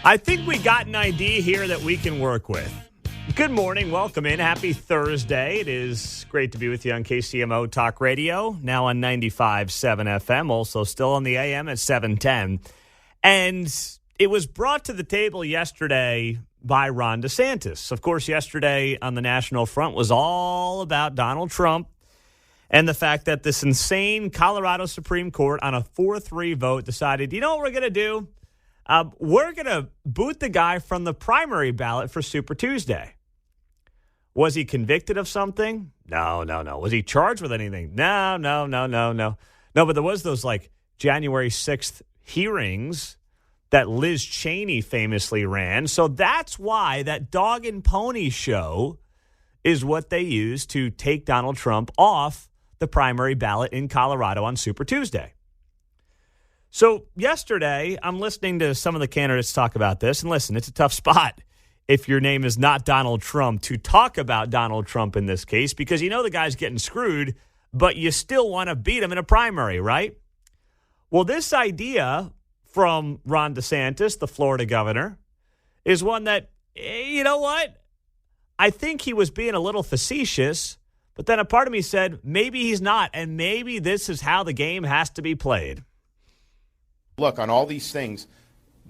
I think we got an idea here that we can work with. Good morning. Welcome in. Happy Thursday. It is great to be with you on KCMO Talk Radio, now on 95.7 FM, also still on the AM at 710. And it was brought to the table yesterday by Ron DeSantis. Of course, yesterday on the national front was all about Donald Trump and the fact that this insane Colorado Supreme Court on a 4-3 vote decided, you know what we're going to do? We're going to boot the guy from the primary ballot for Super Tuesday. Was he convicted of something? No. Was he charged with anything? No. No, but there was those like January 6th hearings that Liz Cheney famously ran. So that's why that dog and pony show is what they use to take Donald Trump off the primary ballot in Colorado on Super Tuesday. So yesterday, I'm listening to some of the candidates talk about this. And listen, it's a tough spot if your name is not Donald Trump to talk about Donald Trump in this case, because you know the guy's getting screwed, but you still want to beat him in a primary, right? Well, this idea from Ron DeSantis, the Florida governor, is one that, you know what? I think he was being a little facetious, but then a part of me said, maybe he's not, and maybe this is how the game has to be played. Look, on all these things,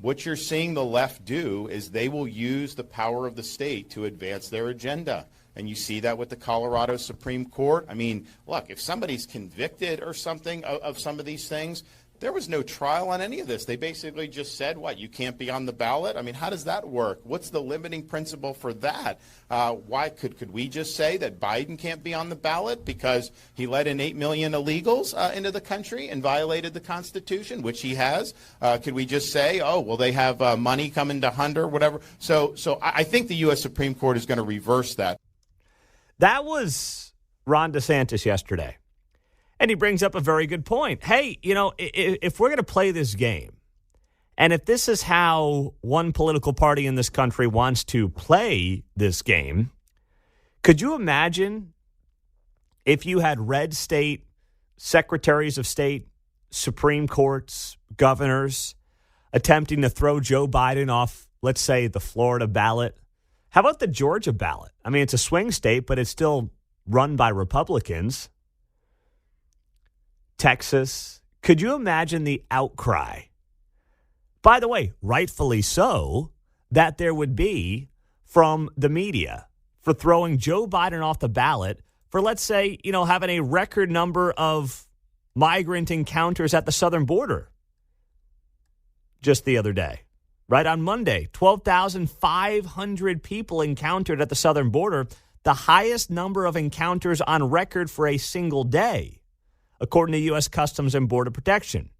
what you're seeing the left do is they will use the power of the state to advance their agenda. And you see that with the Colorado Supreme Court. I mean, look, if somebody's convicted or something of some of these things, there was no trial on any of this. They basically just said, what, you can't be on the ballot? I mean, how does that work? What's the limiting principle for that? Why could we just say that Biden can't be on the ballot because he let in 8 million illegals into the country and violated the Constitution, which he has? Could we just say, oh, well, they have money coming to Hunter, whatever? So I think the U.S. Supreme Court is going to reverse that. That was Ron DeSantis yesterday. And he brings up a very good point. Hey, you know, if we're going to play this game, and if this is how one political party in this country wants to play this game, could you imagine if you had red state secretaries of state, Supreme Courts, governors attempting to throw Joe Biden off, let's say, the Florida ballot? How about the Georgia ballot? I mean, it's a swing state, but it's still run by Republicans. Texas. Could you imagine the outcry? By the way, rightfully so, that there would be from the media for throwing Joe Biden off the ballot for, let's say, you know, having a record number of migrant encounters at the southern border just the other day. Right on Monday, 12,500 people encountered at the southern border, the highest number of encounters on record for a single day, according to U.S. Customs and Border Protection.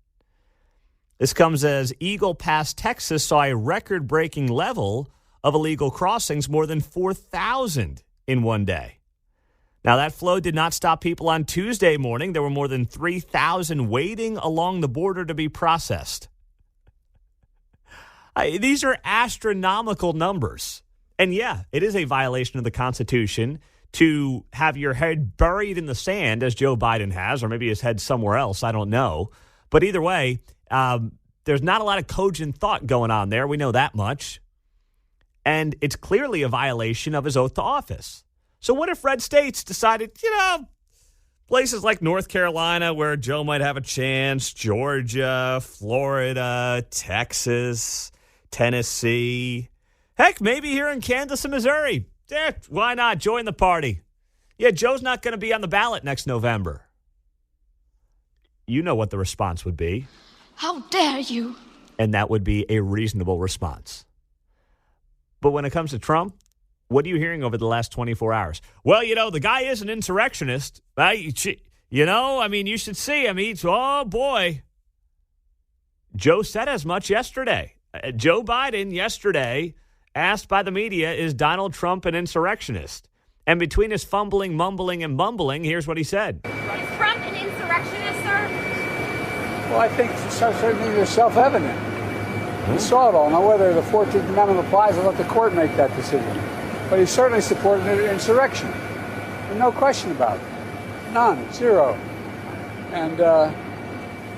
This comes as Eagle Pass, Texas, saw a record-breaking level of illegal crossings, more than 4,000 in one day. Now, that flow did not stop people on Tuesday morning. There were more than 3,000 waiting along the border to be processed. These are astronomical numbers. And yeah, it is a violation of the Constitution to have your head buried in the sand, as Joe Biden has, or maybe his head somewhere else. I don't know. But either way, there's not a lot of cogent thought going on there. We know that much. And it's clearly a violation of his oath to office. So what if red states decided, you know, places like North Carolina where Joe might have a chance, Georgia, Florida, Texas, Tennessee, heck, maybe here in Kansas and Missouri. Why not join the party? Yeah, Joe's not going to be on the ballot next November. You know what the response would be. How dare you? And that would be a reasonable response. But when it comes to Trump, what are you hearing over the last 24 hours? Well, you know, the guy is an insurrectionist. You know, I mean, you should see him. Oh, boy. Joe said as much yesterday. Joe Biden yesterday asked by the media, is Donald Trump an insurrectionist? And between his fumbling, mumbling, and bumbling, here's what he said. Is Trump an insurrectionist, sir? Well, I think certainly it's self-evident. We saw it all. Now, whether the 14th Amendment applies, I'll let the court make that decision. But he certainly supported an insurrection. And no question about it. None. Zero. And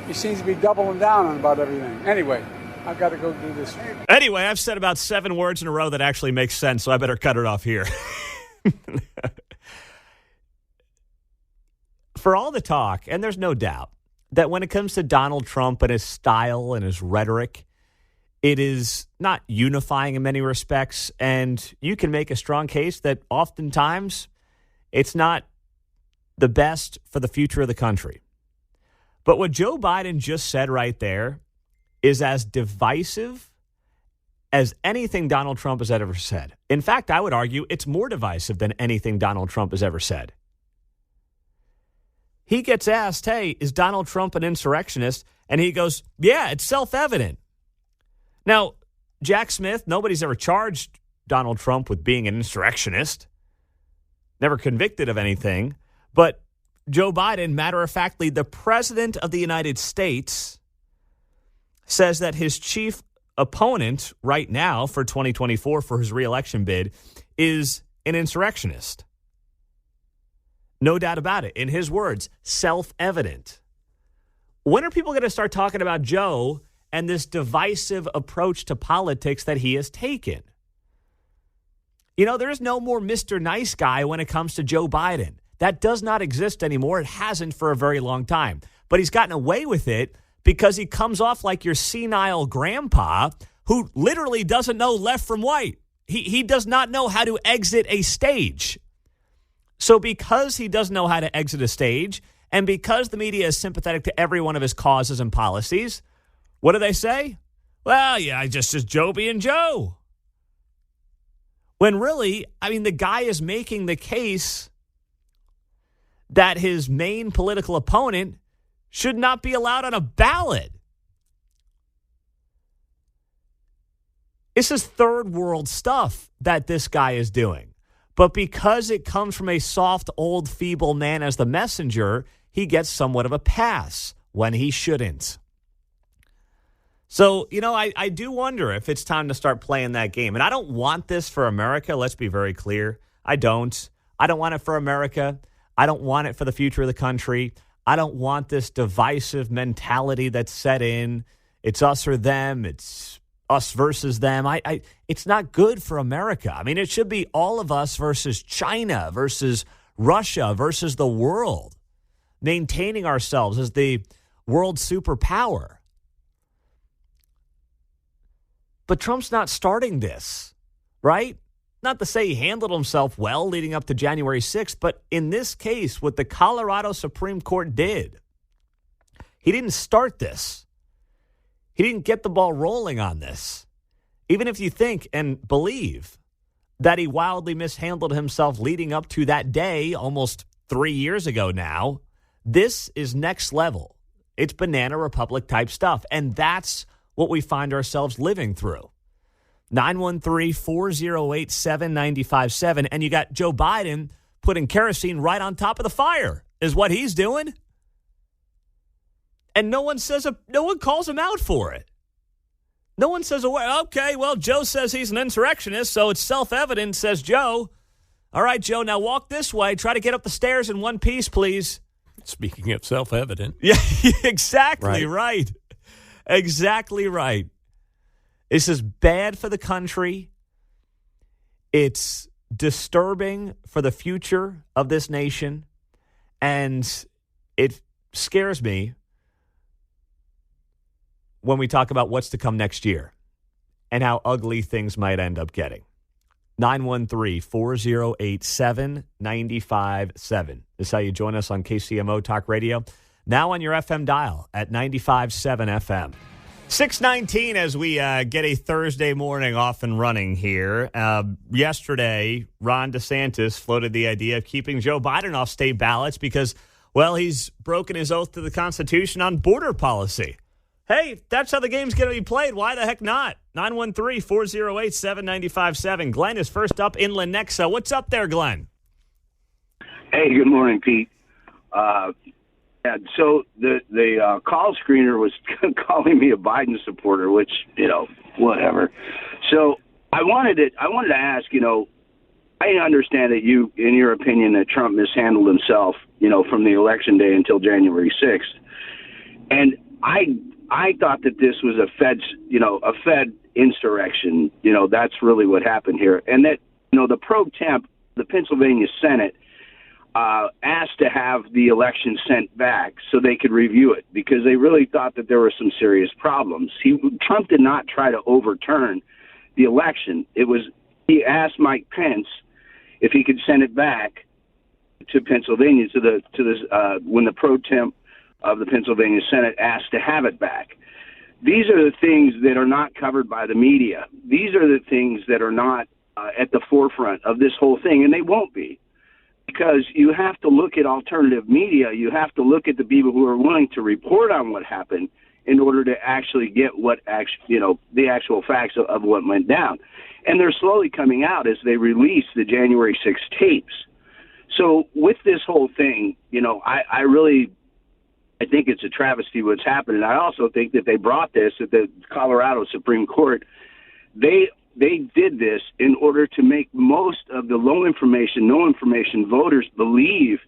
he seems to be doubling down on about everything. Anyway, I got to go do this. Anyway, I've said about 7 words in a row that actually make sense, so I better cut it off here. For all the talk, and there's no doubt, that when it comes to Donald Trump and his style and his rhetoric, it is not unifying in many respects, and you can make a strong case that oftentimes it's not the best for the future of the country. But what Joe Biden just said right there is as divisive as anything Donald Trump has ever said. In fact, I would argue it's more divisive than anything Donald Trump has ever said. He gets asked, hey, is Donald Trump an insurrectionist? And he goes, yeah, it's self-evident. Now, Jack Smith, nobody's ever charged Donald Trump with being an insurrectionist, never convicted of anything. But Joe Biden, matter-of-factly, the president of the United States, says that his chief opponent right now for 2024 for his reelection bid is an insurrectionist. No doubt about it. In his words, self-evident. When are people going to start talking about Joe and this divisive approach to politics that he has taken? You know, there is no more Mr. Nice Guy when it comes to Joe Biden. That does not exist anymore. It hasn't for a very long time. But he's gotten away with it because he comes off like your senile grandpa who literally doesn't know left from right. He does not know how to exit a stage. So because he doesn't know how to exit a stage, and because the media is sympathetic to every one of his causes and policies, what do they say? Well, yeah, just Joe being Joe. When really, I mean, the guy is making the case that his main political opponent should not be allowed on a ballot. This is third world stuff that this guy is doing. But because it comes from a soft, old, feeble man as the messenger, he gets somewhat of a pass when he shouldn't. So, you know, I do wonder if it's time to start playing that game. And I don't want this for America. Let's be very clear. I don't. I don't want it for America. I don't want it for the future of the country. I don't want this divisive mentality that's set in. It's us or them. It's us versus them. It's not good for America. I mean, it should be all of us versus China, versus Russia, versus the world, maintaining ourselves as the world superpower. But Trump's not starting this, right? Not to say he handled himself well leading up to January 6th, but in this case, what the Colorado Supreme Court did, he didn't start this. He didn't get the ball rolling on this. Even if you think and believe that he wildly mishandled himself leading up to that day almost 3 years ago now, this is next level. It's Banana Republic type stuff. And that's what we find ourselves living through. 913-408-7957. And you got Joe Biden putting kerosene right on top of the fire is what he's doing. And no one calls him out for it. No one says, okay, well, Joe says he's an insurrectionist, so it's self-evident, says Joe. All right, Joe, now walk this way. Try to get up the stairs in one piece, please. Speaking of self-evident. Yeah, exactly right. Exactly right. This is bad for the country. It's disturbing for the future of this nation. And it scares me when we talk about what's to come next year and how ugly things might end up getting. 913-408-7957. This is how you join us on KCMO Talk Radio. Now on your FM dial at 95.7 FM. 6:19 as we get a Thursday morning off and running here. Yesterday, Ron DeSantis floated the idea of keeping Joe Biden off state ballots because, well, he's broken his oath to the Constitution on border policy. Hey, that's how the game's going to be played. Why the heck not? 913-408-7957. Glenn is first up in Lenexa. What's up there, Glenn? Hey, good morning, Pete. So the call screener was calling me a Biden supporter, which, whatever. So I wanted to ask, I understand that you, in your opinion, that Trump mishandled himself, from the election day until January 6th. And I I thought that this was a Fed insurrection. That's really what happened here. And that, the pro temp, the Pennsylvania Senate, asked to have the election sent back so they could review it because they really thought that there were some serious problems. Trump did not try to overturn the election. He asked Mike Pence if he could send it back to Pennsylvania when the pro temp of the Pennsylvania Senate asked to have it back. These are the things that are not covered by the media. These are the things that are not at the forefront of this whole thing, and they won't be. Because you have to look at alternative media. You have to look at the people who are willing to report on what happened in order to actually get the actual facts of what went down. And they're slowly coming out as they release the January 6th tapes. So with this whole thing, I think it's a travesty what's happened. And I also think that they brought this at the Colorado Supreme Court. They did this in order to make most of the no information voters believe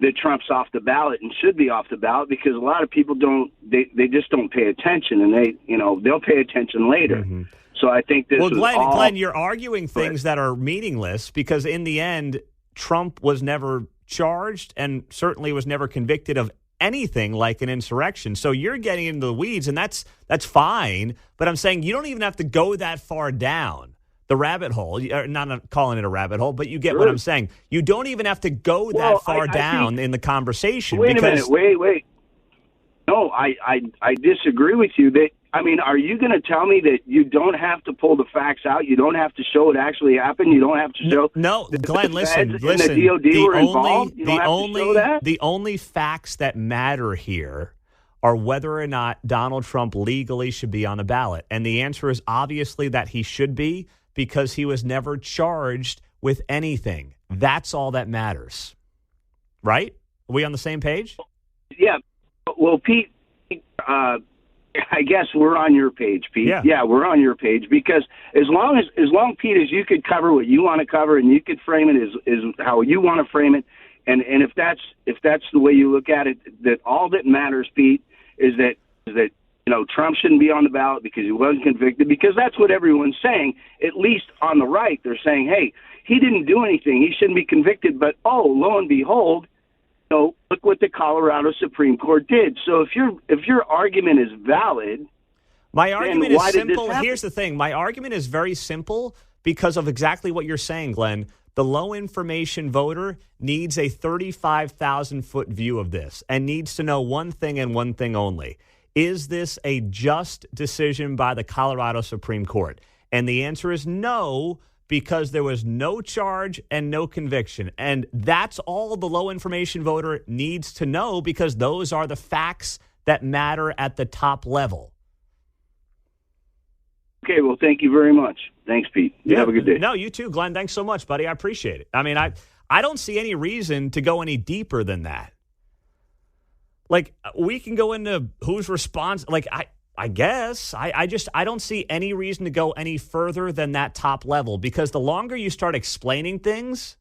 that Trump's off the ballot and should be off the ballot because a lot of people they just don't pay attention, and they'll pay attention later. Mm-hmm. So I think this Glenn, you're arguing things that are meaningless because in the end, Trump was never charged and certainly was never convicted of anything like an insurrection. So you're getting into the weeds, and that's fine. But I'm saying you don't even have to go that far down the rabbit hole. Not calling it a rabbit hole, but you get what I'm saying. You don't even have to go that far down in the conversation. Wait a minute. Wait. No, I disagree with you. Are you going to tell me that you don't have to pull the facts out? You don't have to show it actually happened? You don't have to show... No, Glenn, listen. The DOD were involved? You don't have to show that? The only facts that matter here are whether or not Donald Trump legally should be on the ballot. And the answer is obviously that he should be because he was never charged with anything. That's all that matters. Right? Are we on the same page? Yeah. Well, Pete, I guess we're on your page, Pete. Yeah, we're on your page because as long, Pete, as you could cover what you want to cover and you could frame it is how you want to frame it, and if that's the way you look at it, that all that matters, Pete, is that Trump shouldn't be on the ballot because he wasn't convicted, because that's what everyone's saying. At least on the right, they're saying, hey, he didn't do anything, he shouldn't be convicted. But lo and behold, look what the Colorado Supreme Court did. So if your argument is valid, my argument is simple. Here's the thing. My argument is very simple because of exactly what you're saying, Glenn. The low information voter needs a 35,000-foot view of this and needs to know one thing and one thing only. Is this a just decision by the Colorado Supreme Court? And the answer is no, because there was no charge and no conviction. And that's all the low information voter needs to know, because those are the facts that matter at the top level. Okay, well, thank you very much. Thanks, Pete. You have a good day. No, you too, Glenn. Thanks so much, buddy. I appreciate it. I don't see any reason to go any deeper than that. Like, we can go into who's responsible. Like, I guess I don't see any reason to go any further than that top level, because the longer you start explaining things,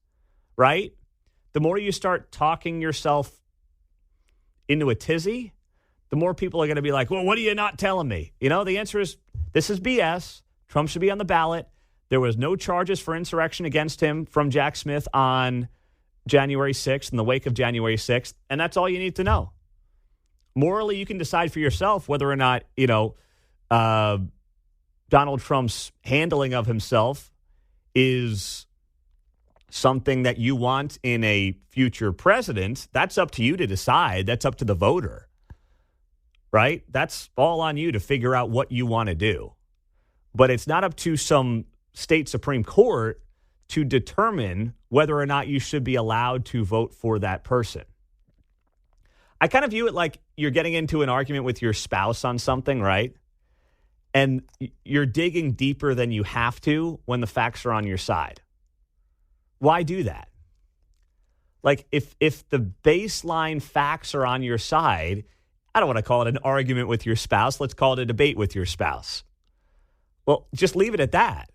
right, the more you start talking yourself into a tizzy, the more people are going to be like, well, what are you not telling me? The answer is this is BS. Trump should be on the ballot. There was no charges for insurrection against him from Jack Smith on January 6th, in the wake of January 6th, and that's all you need to know. Morally, you can decide for yourself whether or not, Donald Trump's handling of himself is something that you want in a future president. That's up to you to decide. That's up to the voter, right? That's all on you to figure out what you want to do. But it's not up to some state Supreme Court to determine whether or not you should be allowed to vote for that person. I kind of view it like you're getting into an argument with your spouse on something, right? And you're digging deeper than you have to when the facts are on your side. Why do that? Like, if the baseline facts are on your side, I don't want to call it an argument with your spouse. Let's call it a debate with your spouse. Well, just leave it at that.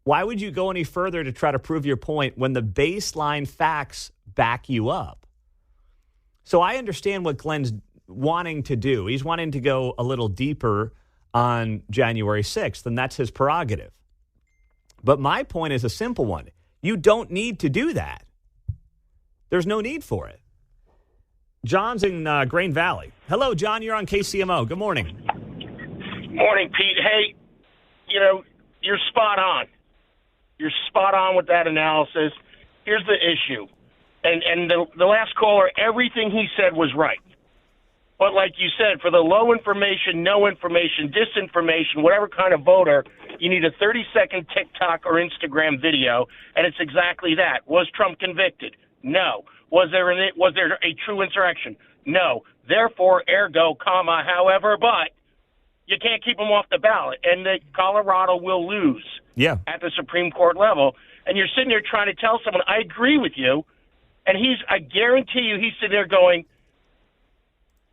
Why would you go any further to try to prove your point when the baseline facts back you up? So I understand what Glenn's wanting to do. He's wanting to go a little deeper on January 6th, and that's his prerogative. But my point is a simple one. You don't need to do that. There's no need for it. John's in Grain Valley. Hello, John. You're on KCMO. Good morning. Morning, Pete. Hey, you're spot on. You're spot on with that analysis. Here's the issue. And the last caller, everything he said was right. But like you said, for the low information, no information, disinformation, whatever kind of voter, you need a 30-second TikTok or Instagram video, and it's exactly that. Was Trump convicted? No. Was there a true insurrection? No. Therefore, ergo, comma, however, but you can't keep him off the ballot, and Colorado will lose at the Supreme Court level. And you're sitting there trying to tell someone, I agree with you, and I guarantee you he's sitting there going,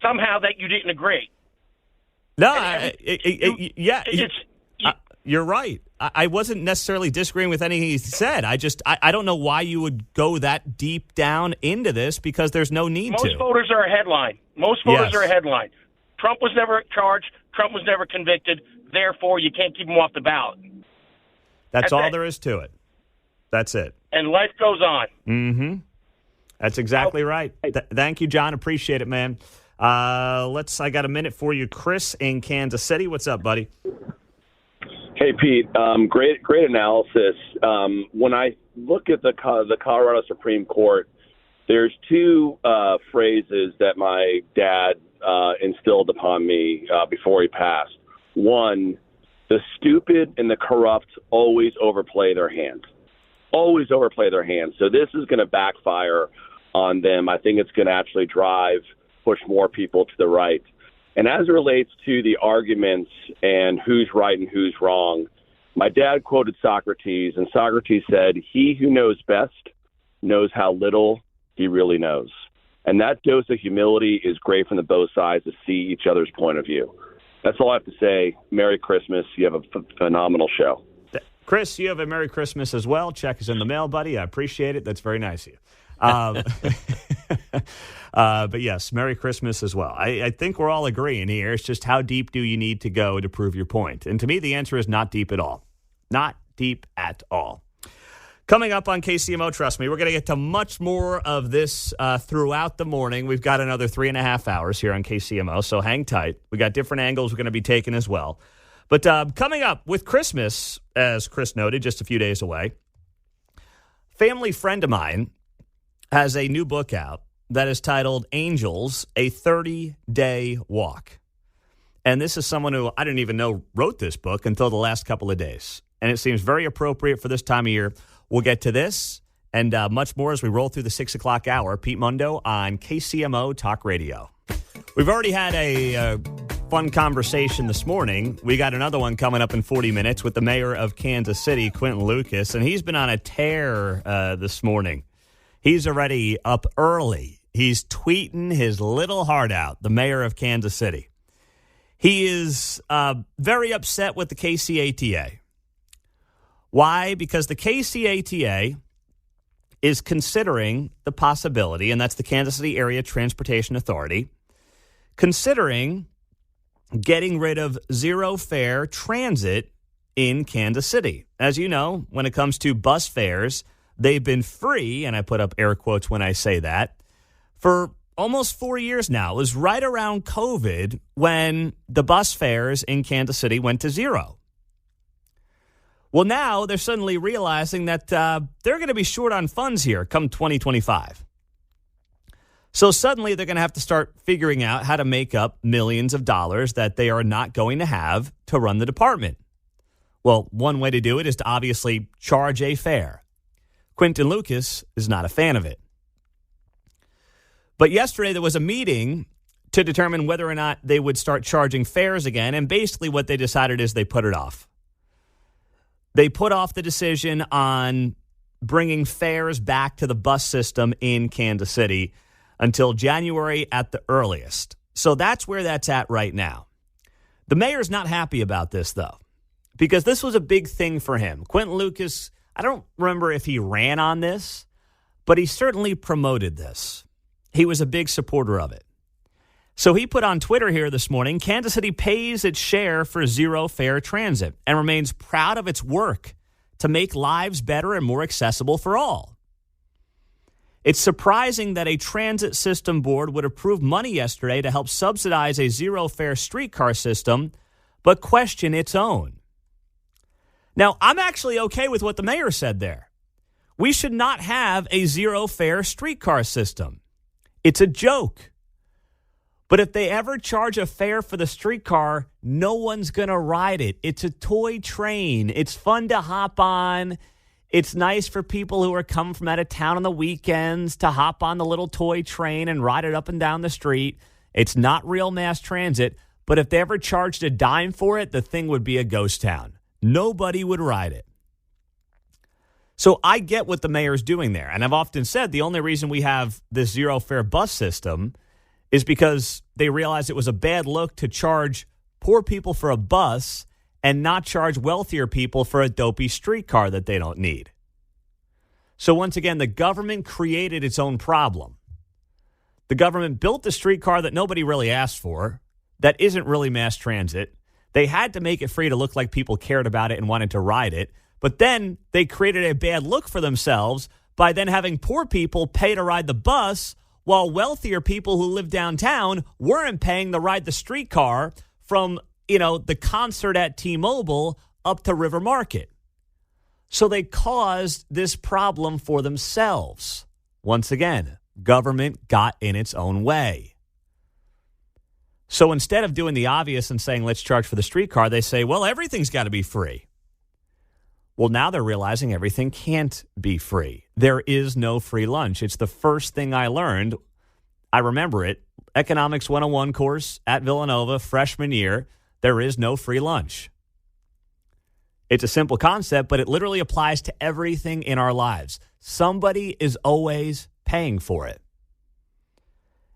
somehow that you didn't agree. No, you're right. I wasn't necessarily disagreeing with anything he said. I don't know why you would go that deep down into this because there's no need to. Most voters are a headline. Trump was never charged. Trump was never convicted. Therefore, you can't keep him off the ballot. That's all there is to it. That's it. And life goes on. Mm-hmm. That's exactly right. Thank you, John. Appreciate it, man. I got a minute for you. Chris in Kansas City. What's up, buddy? Hey, Pete. Great analysis. When I look at the Colorado Supreme Court, there's two phrases that my dad instilled upon me before he passed. One, the stupid and the corrupt always overplay their hand. Always overplay their hand. So this is going to backfire on them. I think it's going to actually push more people to the right. And as it relates to the arguments and who's right and who's wrong, my dad quoted Socrates, and Socrates said, "He who knows best knows how little he really knows." And that dose of humility is great from both sides to see each other's point of view. That's all I have to say. Merry Christmas. You have a phenomenal show. Chris, you have a Merry Christmas as well. Check is in the mail, buddy. I appreciate it. That's very nice of you. But yes, Merry Christmas as well. I think we're all agreeing here. It's just how deep do you need to go to prove your point? And to me, the answer is not deep at all. Not deep at all. Coming up on KCMO, trust me, we're going to get to much more of this throughout the morning. We've got another 3.5 hours here on KCMO, so hang tight. We got different angles we're going to be taking as well. But coming up with Christmas, as Chris noted, just a few days away, family friend of mine has a new book out that is titled Angels, a 30-Day Walk. And this is someone who I didn't even know wrote this book until the last couple of days. And it seems very appropriate for this time of year. We'll get to this and much more as we roll through the 6 o'clock hour. Pete Mundo on KCMO Talk Radio. We've already had a fun conversation this morning. We got another one coming up in 40 minutes with the mayor of Kansas City, Quinton Lucas. And he's been on a tear this morning. He's already up early. He's tweeting his little heart out, the mayor of Kansas City. He is very upset with the KCATA. Why? Because the KCATA is considering the possibility, and that's the Kansas City Area Transportation Authority, considering getting rid of zero fare transit in Kansas City. As you know, when it comes to bus fares, they've been free, and I put up air quotes when I say that, for almost 4 years now. It was right around COVID when the bus fares in Kansas City went to zero. Well, now they're suddenly realizing that they're going to be short on funds here come 2025. So suddenly they're going to have to start figuring out how to make up millions of dollars that they are not going to have to run the department. Well, one way to do it is to obviously charge a fare. Quinton Lucas is not a fan of it. But yesterday there was a meeting to determine whether or not they would start charging fares again, and basically what they decided is they put it off. They put off the decision on bringing fares back to the bus system in Kansas City until January at the earliest. So that's where that's at right now. The mayor's not happy about this, though, because this was a big thing for him. Quinton Lucas, I don't remember if he ran on this, but he certainly promoted this. He was a big supporter of it. So he put on Twitter here this morning, Kansas City pays its share for zero fare transit and remains proud of its work to make lives better and more accessible for all. It's surprising that a transit system board would approve money yesterday to help subsidize a zero fare streetcar system, but question its own. Now, I'm actually okay with what the mayor said there. We should not have a zero fare streetcar system. It's a joke. But if they ever charge a fare for the streetcar, no one's going to ride it. It's a toy train. It's fun to hop on. It's nice for people who are coming from out of town on the weekends to hop on the little toy train and ride it up and down the street. It's not real mass transit, but if they ever charged a dime for it, the thing would be a ghost town. Nobody would ride it. So I get what the mayor's doing there. And I've often said the only reason we have this zero fare bus system is because they realized it was a bad look to charge poor people for a bus and not charge wealthier people for a dopey streetcar that they don't need. So once again, the government created its own problem. The government built the streetcar that nobody really asked for, that isn't really mass transit. They had to make it free to look like people cared about it and wanted to ride it. But then they created a bad look for themselves by then having poor people pay to ride the bus while wealthier people who live downtown weren't paying to ride the streetcar from, the concert at T-Mobile up to River Market. So they caused this problem for themselves. Once again, government got in its own way. So instead of doing the obvious and saying, let's charge for the streetcar, they say, well, everything's got to be free. Well, now they're realizing everything can't be free. There is no free lunch. It's the first thing I learned. I remember it. Economics 101 course at Villanova, freshman year. There is no free lunch. It's a simple concept, but it literally applies to everything in our lives. Somebody is always paying for it.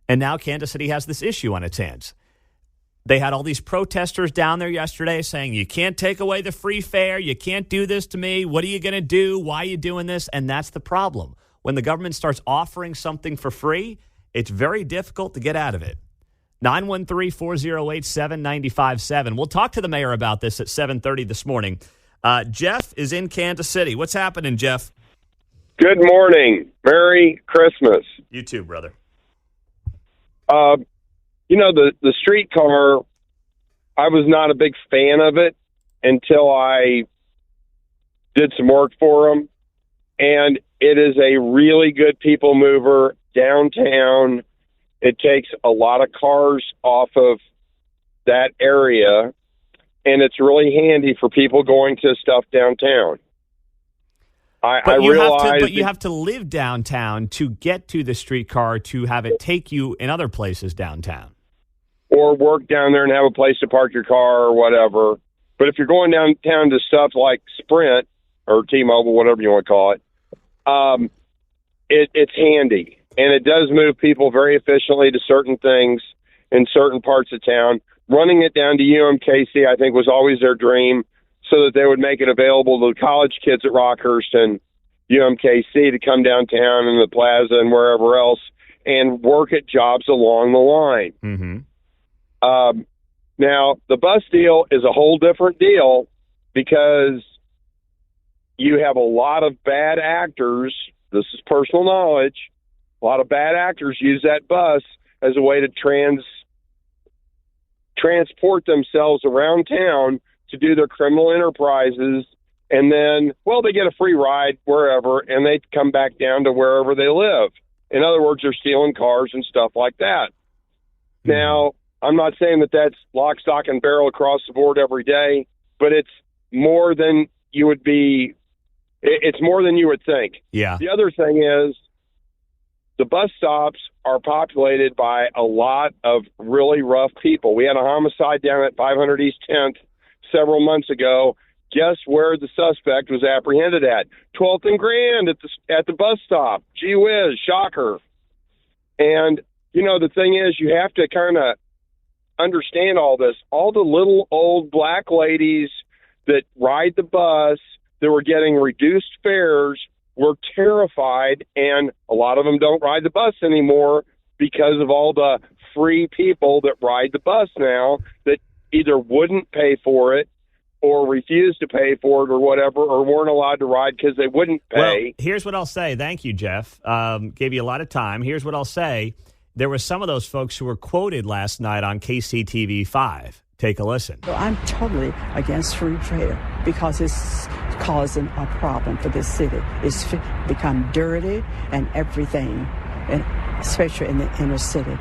And now Kansas City has this issue on its hands. They had all these protesters down there yesterday saying, you can't take away the free fare. You can't do this to me. What are you going to do? Why are you doing this? And that's the problem. When the government starts offering something for free, it's very difficult to get out of it. 913-408-7957. We'll talk to the mayor about this at 7:30 this morning. Jeff is in Kansas City. What's happening, Jeff? Good morning. Merry Christmas. You too, brother. The streetcar, I was not a big fan of it until I did some work for them. And it is a really good people mover downtown. It takes a lot of cars off of that area, and it's really handy for people going to stuff downtown. But you have to live downtown to get to the streetcar to have it take you in other places downtown. Or work down there and have a place to park your car or whatever. But if you're going downtown to stuff like Sprint or T-Mobile, whatever you want to call it, it's handy. And it does move people very efficiently to certain things in certain parts of town. Running it down to UMKC, I think, was always their dream, so that they would make it available to the college kids at Rockhurst and UMKC to come downtown and the plaza and wherever else and work at jobs along the line. Mm-hmm. Now, the bus deal is a whole different deal because you have a lot of bad actors. This is personal knowledge. A lot of bad actors use that bus as a way to transport themselves around town to do their criminal enterprises. And then, they get a free ride wherever, and they come back down to wherever they live. In other words, they're stealing cars and stuff like that. Mm-hmm. Now, I'm not saying that that's lock, stock, and barrel across the board every day, but it's more than you would be. It's more than you would think. Yeah. The other thing is the bus stops are populated by a lot of really rough people. We had a homicide down at 500 East 10th several months ago. Guess where the suspect was apprehended at? 12th and Grand at the bus stop. Gee whiz, shocker. And, the thing is, you have to kind of understand all this. All the little old black ladies that ride the bus that were getting reduced fares were terrified, and a lot of them don't ride the bus anymore because of all the free people that ride the bus now that either wouldn't pay for it or refused to pay for it or whatever, or weren't allowed to ride because they wouldn't pay. Well, here's what I'll say. Thank you, Jeff. Gave you a lot of time. Here's what I'll say. There were some of those folks who were quoted last night on KCTV5. Take a listen. So I'm totally against free trade because it's causing a problem for this city. It's become dirty and everything, and especially in the inner city.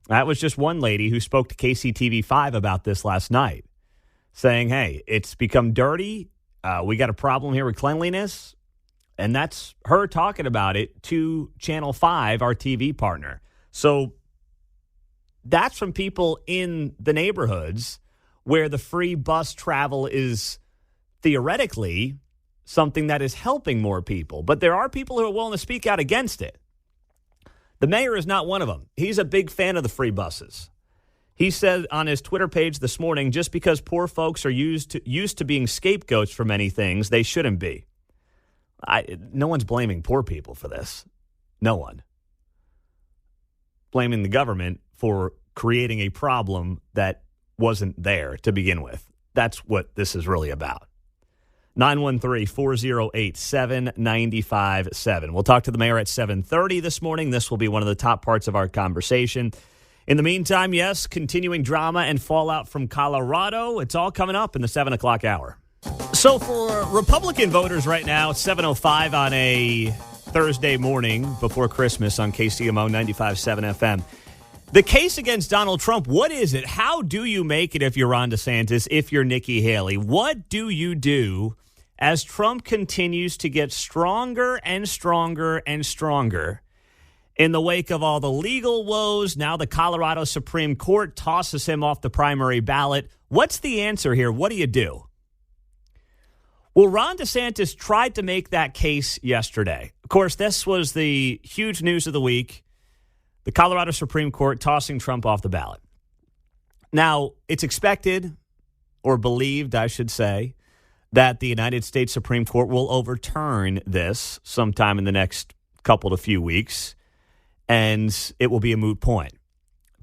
That was just one lady who spoke to KCTV5 about this last night, saying, hey, it's become dirty. We got a problem here with cleanliness. And that's her talking about it to Channel 5, our TV partner. So that's from people in the neighborhoods where the free bus travel is theoretically something that is helping more people. But there are people who are willing to speak out against it. The mayor is not one of them. He's a big fan of the free buses. He said on his Twitter page this morning, just because poor folks are used to being scapegoats for many things, they shouldn't be. No one's blaming poor people for this. No one. Blaming the government for creating a problem that wasn't there to begin with. That's what this is really about. 913-408-7957. We'll talk to the mayor at 7:30 this morning. This will be one of the top parts of our conversation. In the meantime, yes, continuing drama and fallout from Colorado. It's all coming up in the 7 o'clock hour. So for Republican voters right now, it's 7:05 on a Thursday morning before Christmas on KCMO 95.7 FM. The case against Donald Trump, what is it? How do you make it if you're Ron DeSantis, if you're Nikki Haley? What do you do as Trump continues to get stronger and stronger and stronger in the wake of all the legal woes? Now the Colorado Supreme Court tosses him off the primary ballot. What's the answer here? What do you do? Well, Ron DeSantis tried to make that case yesterday. Of course, this was the huge news of the week. The Colorado Supreme Court tossing Trump off the ballot. Now, it's expected, or believed, I should say, that the United States Supreme Court will overturn this sometime in the next couple to few weeks, and it will be a moot point.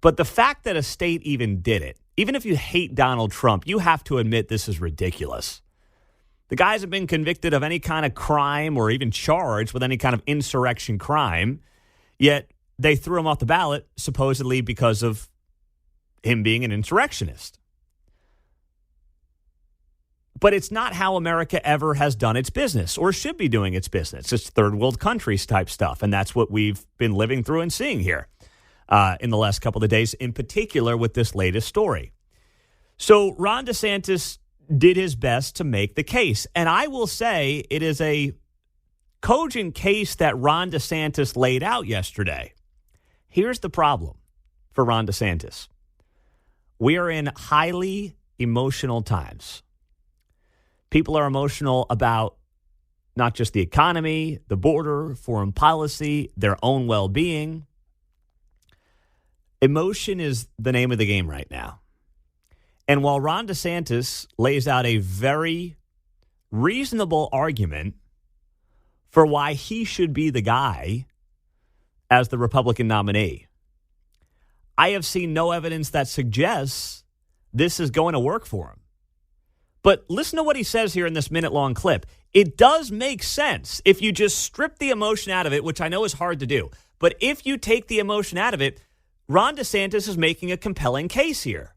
But the fact that a state even did it, even if you hate Donald Trump, you have to admit this is ridiculous. The guys have been convicted of any kind of crime or even charged with any kind of insurrection crime, yet they threw him off the ballot supposedly because of him being an insurrectionist. But it's not how America ever has done its business or should be doing its business. It's third world countries type stuff, and that's what we've been living through and seeing here in the last couple of days, in particular with this latest story. So Ron DeSantis did his best to make the case. And I will say it is a cogent case that Ron DeSantis laid out yesterday. Here's the problem for Ron DeSantis. We are in highly emotional times. People are emotional about not just the economy, the border, foreign policy, their own well-being. Emotion is the name of the game right now. And while Ron DeSantis lays out a very reasonable argument for why he should be the guy as the Republican nominee, I have seen no evidence that suggests this is going to work for him. But listen to what he says here in this minute-long clip. It does make sense if you just strip the emotion out of it, which I know is hard to do. But if you take the emotion out of it, Ron DeSantis is making a compelling case here.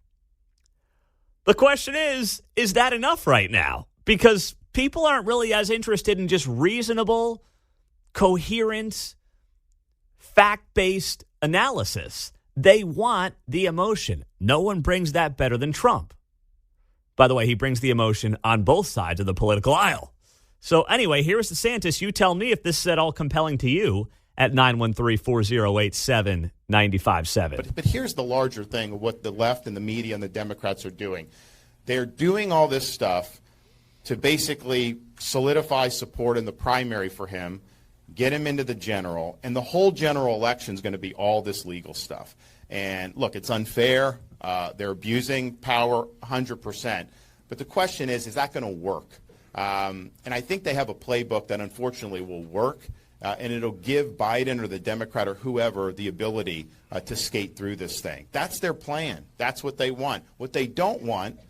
The question is that enough right now? Because people aren't really as interested in just reasonable, coherent, fact-based analysis. They want the emotion. No one brings that better than Trump. By the way, he brings the emotion on both sides of the political aisle. So anyway, here's DeSantis. You tell me if this is at all compelling to you at 913-408-7957. But here's the larger thing of what the left and the media and the Democrats are doing. They're doing all this stuff to basically solidify support in the primary for him, get him into the general, and the whole general election is going to be all this legal stuff. And look, it's unfair. They're abusing power 100%. But the question is that going to work? And I think they have a playbook that unfortunately will work. and it'll give Biden or the Democrat or whoever the ability to skate through this thing. That's their plan. That's what they want. What they don't want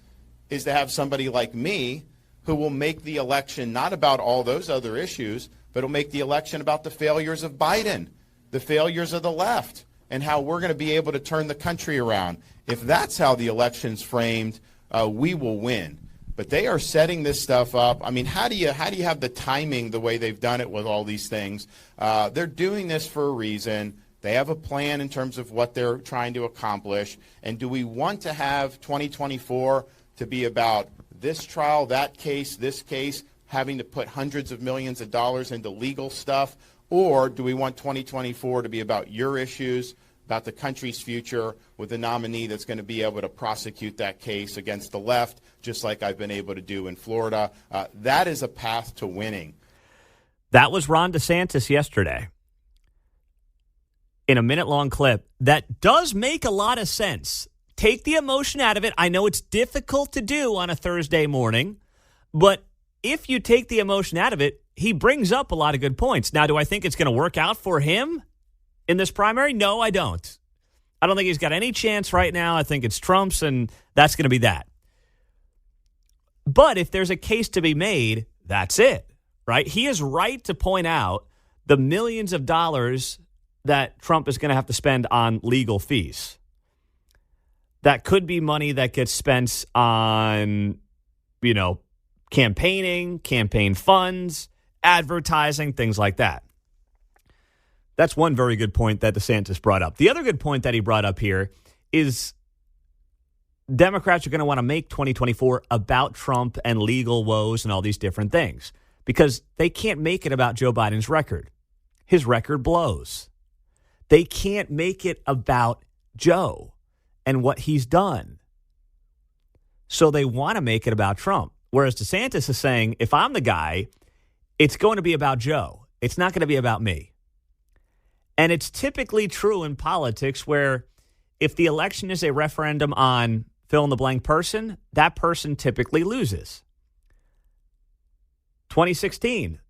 is to have somebody like me who will make the election not about all those other issues, but will make the election about the failures of Biden, the failures of the left, and how we're going to be able to turn the country around. If that's how the election's framed, we will win. But they are setting this stuff up. I mean, how do you have the timing the way they've done it with all these things? They're doing this for a reason. They have a plan in terms of what they're trying to accomplish. And do we want to have 2024 to be about this trial, that case, this case, having to put hundreds of millions of dollars into legal stuff? Or do we want 2024 to be about your issues, about the country's future, with a nominee that's going to be able to prosecute that case against the left, just like I've been able to do in Florida? That is a path to winning. That was Ron DeSantis yesterday in a minute-long clip that does make a lot of sense. Take the emotion out of it. I know it's difficult to do on a Thursday morning, but if you take the emotion out of it, he brings up a lot of good points. Now, do I think it's going to work out for him in this primary? No, I don't. I don't think he's got any chance right now. I think it's Trump's, and that's going to be that. But if there's a case to be made, that's it, right? He is right to point out the millions of dollars that Trump is going to have to spend on legal fees. That could be money that gets spent on, campaigning, campaign funds, advertising, things like that. That's one very good point that DeSantis brought up. The other good point that he brought up here is Democrats are going to want to make 2024 about Trump and legal woes and all these different things because they can't make it about Joe Biden's record. His record blows. They can't make it about Joe and what he's done. So they want to make it about Trump. Whereas DeSantis is saying, if I'm the guy, it's going to be about Joe. It's not going to be about me. And it's typically true in politics where if the election is a referendum on fill-in-the-blank person, that person typically loses. 2016,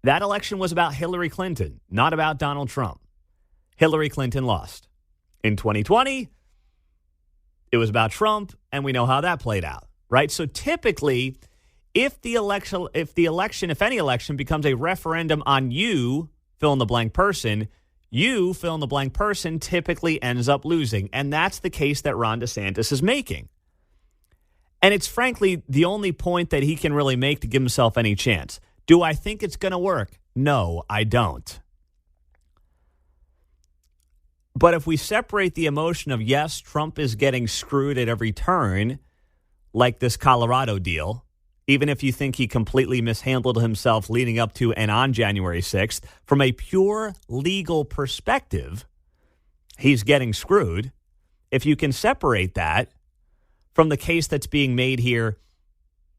that election was about Hillary Clinton, not about Donald Trump. Hillary Clinton lost. In 2020, it was about Trump, and we know how that played out, right? So typically, if any election becomes a referendum on you, fill-in-the-blank person, you, fill-in-the-blank person, typically ends up losing. And that's the case that Ron DeSantis is making. And it's frankly the only point that he can really make to give himself any chance. Do I think it's going to work? No, I don't. But if we separate the emotion of, yes, Trump is getting screwed at every turn, like this Colorado deal, even if you think he completely mishandled himself leading up to and on January 6th, from a pure legal perspective, he's getting screwed. If you can separate that from the case that's being made here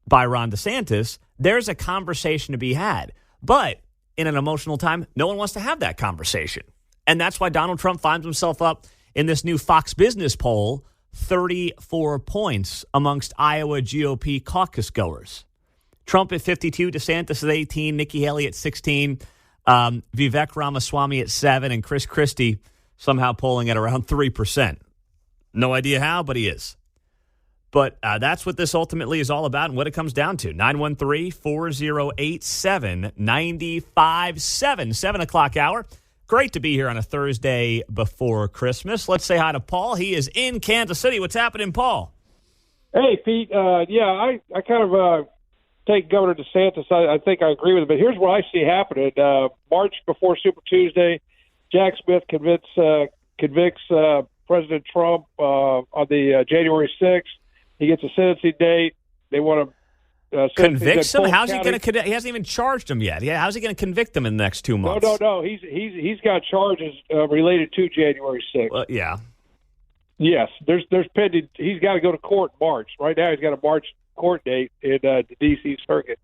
by Ron DeSantis, there's a conversation to be had. But in an emotional time, no one wants to have that conversation. And that's why Donald Trump finds himself up in this new Fox Business poll, 34 points amongst Iowa GOP caucus goers. Trump at 52, DeSantis at 18, Nikki Haley at 16, Vivek Ramaswamy at 7, and Chris Christie somehow polling at around 3%. No idea how, but he is. But that's what this ultimately is all about and what it comes down to. 913-408-7957, 7 o'clock hour. Great to be here on a Thursday before Christmas. Let's say hi to Paul. He is in Kansas City. What's happening, Paul? Hey, Pete. I kind of take Governor DeSantis. I think I agree with him. But here's what I see happening. March before Super Tuesday, Jack Smith convicts President Trump on the January 6th. He gets a sentencing date. They want to convicts him? How's he going to? He hasn't even charged him yet. How's he going to convict him in the next 2 months? No. He's got charges related to January 6th. Yeah. Yes, there's pending. He's got to go to court in March. Right now, he's got a March court date in the D.C. Circuit.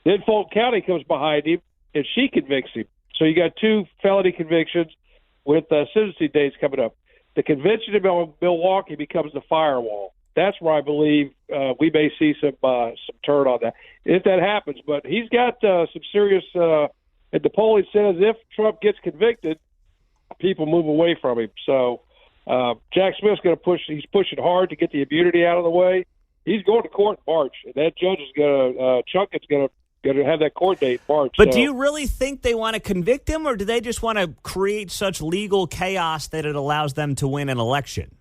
Then Fulton County comes behind him, and she convicts him. So you got 2 felony convictions with sentencing dates coming up. The convention in Milwaukee becomes the firewall. That's where I believe we may see some turn on that if that happens. But he's got some serious And the polling says if Trump gets convicted, people move away from him. So Jack Smith's going to push. He's pushing hard to get the immunity out of the way. He's going to court in March, and that judge is going to Chunkett's going to have that court date in March. But do you really think they want to convict him, or do they just want to create such legal chaos that it allows them to win an election?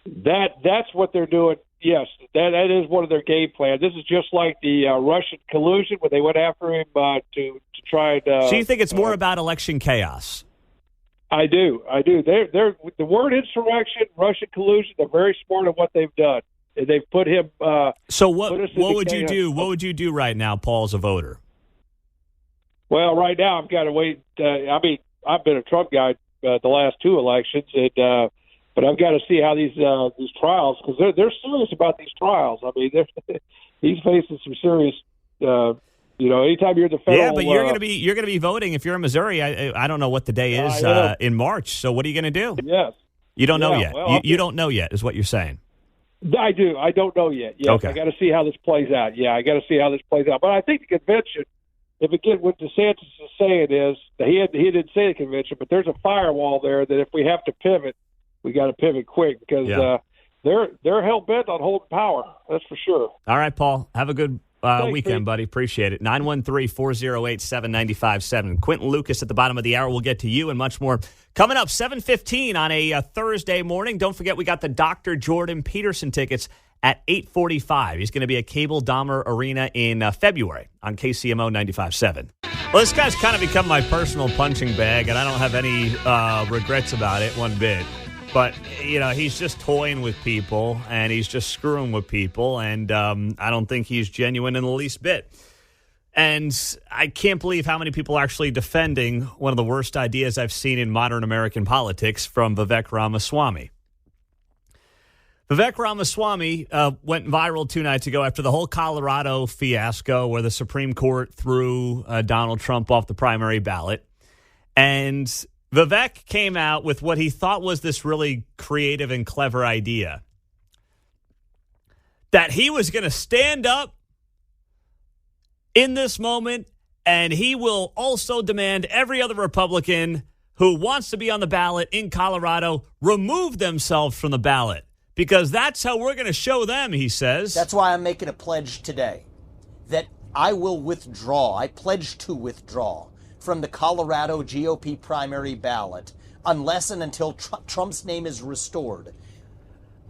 That's what they're doing. Yes, that is one of their game plans. This is just like the Russian collusion when they went after him to try and. So you think it's more about election chaos? I do. They're the word insurrection, Russian collusion. They're very smart at what they've done. They've put him. So what would you do? What would you do right now, Paul, as a voter? Well, right now I've got to wait. I've been a Trump guy the last two elections, and but I've got to see how these trials, because they're serious about these trials. I mean, he's facing some serious. Anytime you're the federal. Yeah, but you're going to be voting if you're in Missouri. I don't know what the day is in March. So what are you going to do? Yes. You don't know yet. Well, you don't know yet, is what you're saying. I do. I don't know yet. Yes, okay. I got to see how this plays out. Yeah, I got to see how this plays out. But I think the convention, if again what DeSantis is saying is that he didn't say the convention, but there's a firewall there that if we have to pivot, we got to pivot quick because they're hell bent on holding power. That's for sure. All right, Paul. Have a good weekend, buddy. Appreciate it. 913-408-7957. Quentin Lucas at the bottom of the hour. We'll get to you and much more. Coming up, 7:15 on a Thursday morning. Don't forget, we got the Dr. Jordan Peterson tickets at 8:45. He's going to be at Cable Dahmer Arena in February on KCMO 95.7. Well, this guy's kind of become my personal punching bag, and I don't have any regrets about it one bit. But, he's just toying with people, and he's just screwing with people, and I don't think he's genuine in the least bit. And I can't believe how many people are actually defending one of the worst ideas I've seen in modern American politics from Vivek Ramaswamy. Vivek Ramaswamy went viral 2 nights ago after the whole Colorado fiasco where the Supreme Court threw Donald Trump off the primary ballot. And Vivek came out with what he thought was this really creative and clever idea. That he was going to stand up in this moment, and he will also demand every other Republican who wants to be on the ballot in Colorado remove themselves from the ballot. Because that's how we're going to show them, he says. That's why I'm making a pledge today that I will withdraw. I pledge to withdraw from the Colorado GOP primary ballot unless and until Trump's name is restored.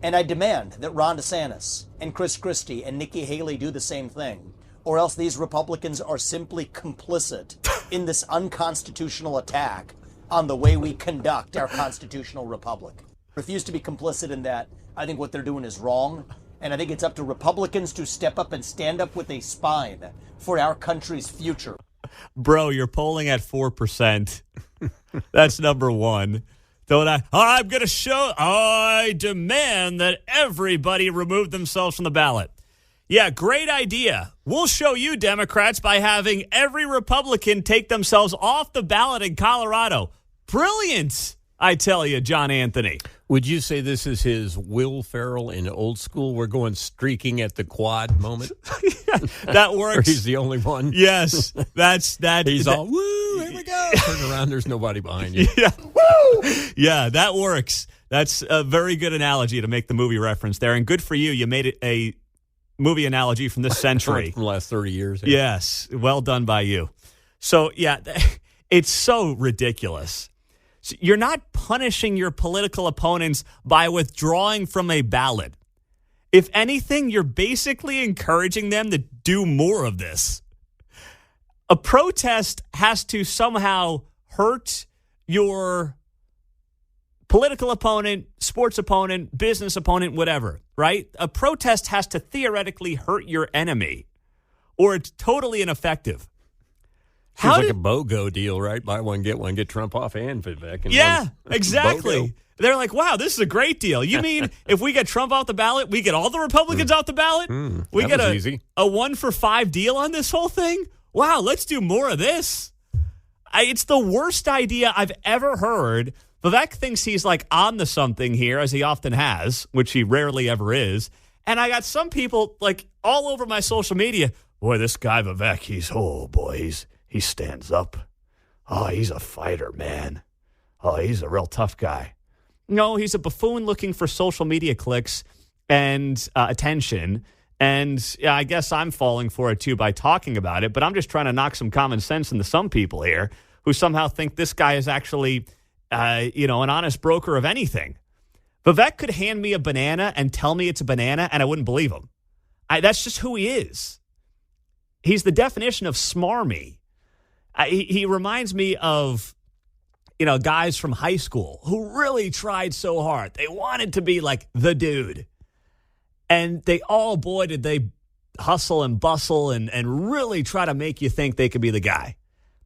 And I demand that Ron DeSantis and Chris Christie and Nikki Haley do the same thing, or else these Republicans are simply complicit in this unconstitutional attack on the way we conduct our constitutional republic. Refuse to be complicit in that. I think what they're doing is wrong, and I think it's up to Republicans to step up and stand up with a spine for our country's future. Bro, you're polling at 4%. That's number one. I'm going to show, I demand that everybody remove themselves from the ballot. Yeah, great idea. We'll show you, Democrats, by having every Republican take themselves off the ballot in Colorado. Brilliant, I tell you, John Anthony. Would you say this is his Will Ferrell in Old School? We're going streaking at the quad moment. That works. Or he's the only one. Yes, that's that. He's all woo. Here we go. Turn around. There's nobody behind you. Yeah, woo. Yeah, that works. That's a very good analogy to make the movie reference there, and good for you. You made it a movie analogy from this century, from the last 30 years. Yeah. Yes, well done by you. So yeah, it's so ridiculous. So you're not punishing your political opponents by withdrawing from a ballot. If anything, you're basically encouraging them to do more of this. A protest has to somehow hurt your political opponent, sports opponent, business opponent, whatever, right? A protest has to theoretically hurt your enemy, or it's totally ineffective. Seems like a BOGO deal, right? Buy one, get Trump off and Vivek. Yeah, exactly. They're like, wow, this is a great deal. You mean if we get Trump off the ballot, we get all the Republicans off the ballot? We get a 1-for-5 deal on this whole thing? Wow, let's do more of this. It's the worst idea I've ever heard. Vivek thinks he's like on to something here, as he often has, which he rarely ever is. And I got some people like all over my social media. Boy, this guy Vivek, he stands up. Oh, he's a fighter, man. Oh, he's a real tough guy. No, he's a buffoon looking for social media clicks and attention. And yeah, I guess I'm falling for it, too, by talking about it. But I'm just trying to knock some common sense into some people here who somehow think this guy is actually, an honest broker of anything. Vivek could hand me a banana and tell me it's a banana, and I wouldn't believe him. That's just who he is. He's the definition of smarmy. He reminds me of, guys from high school who really tried so hard. They wanted to be like the dude. And did they hustle and bustle and really try to make you think they could be the guy.